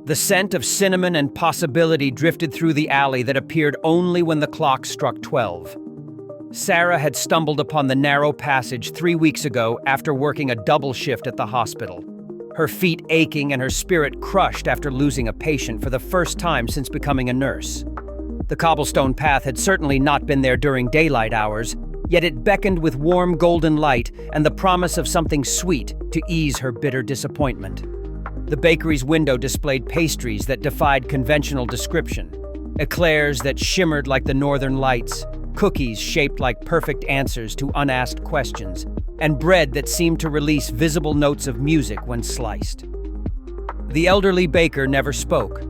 The scent of cinnamon and possibility drifted through the alley that appeared only when the clock struck 12. Sarah had stumbled upon the narrow passage 3 weeks ago after working a double shift at the hospital. Her feet aching and her spirit crushed after losing a patient for the first time since becoming a nurse. The cobblestone path had certainly not been there during daylight hours, yet it beckoned with warm golden light and the promise of something sweet to ease her bitter disappointment. The bakery's window displayed pastries that defied conventional description, eclairs that shimmered like the northern lights, cookies shaped like perfect answers to unasked questions, and bread that seemed to release visible notes of music when sliced. The elderly baker never spoke,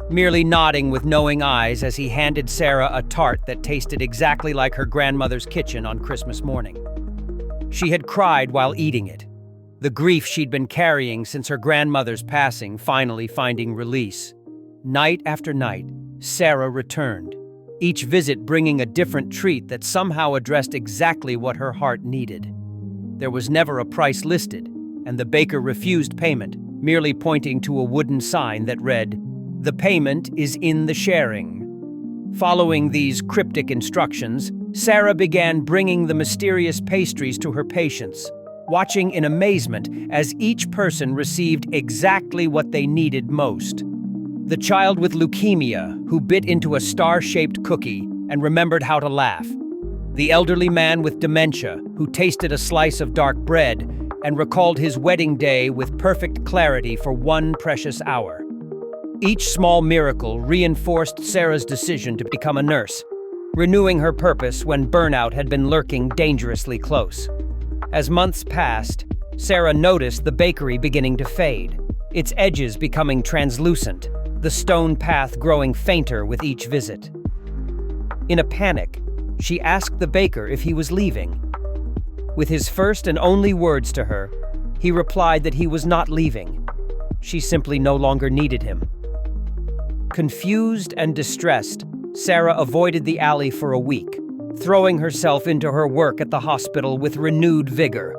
merely nodding with knowing eyes as he handed Sarah a tart that tasted exactly like her grandmother's kitchen on Christmas morning. She had cried while eating it, the grief she'd been carrying since her grandmother's passing finally finding release. Night after night, Sarah returned, each visit bringing a different treat that somehow addressed exactly what her heart needed. There was never a price listed, and the baker refused payment, merely pointing to a wooden sign that read, "The payment is in the sharing." Following these cryptic instructions, Sarah began bringing the mysterious pastries to her patients, watching in amazement as each person received exactly what they needed most. The child with leukemia, who bit into a star-shaped cookie and remembered how to laugh. The elderly man with dementia, who tasted a slice of dark bread and recalled his wedding day with perfect clarity for one precious hour. Each small miracle reinforced Sarah's decision to become a nurse, renewing her purpose when burnout had been lurking dangerously close. As months passed, Sarah noticed the bakery beginning to fade, its edges becoming translucent, the stone path growing fainter with each visit. In a panic, she asked the baker if he was leaving. With his first and only words to her, he replied that he was not leaving. She simply no longer needed him. Confused and distressed, Sarah avoided the alley for a week, throwing herself into her work at the hospital with renewed vigor.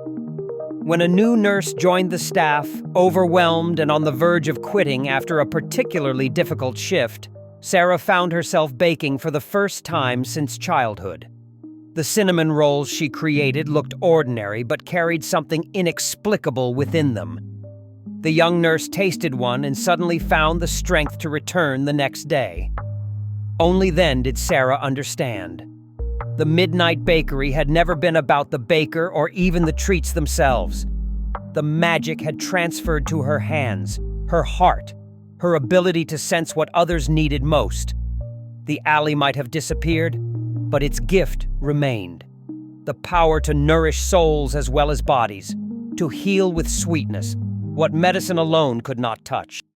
When a new nurse joined the staff, overwhelmed and on the verge of quitting after a particularly difficult shift, Sarah found herself baking for the first time since childhood. The cinnamon rolls she created looked ordinary but carried something inexplicable within them. The young nurse tasted one and suddenly found the strength to return the next day. Only then did Sarah understand. The Midnight Bakery had never been about the baker or even the treats themselves. The magic had transferred to her hands, her heart, her ability to sense what others needed most. The alley might have disappeared, but its gift remained. The power to nourish souls as well as bodies, to heal with sweetness, what medicine alone could not touch.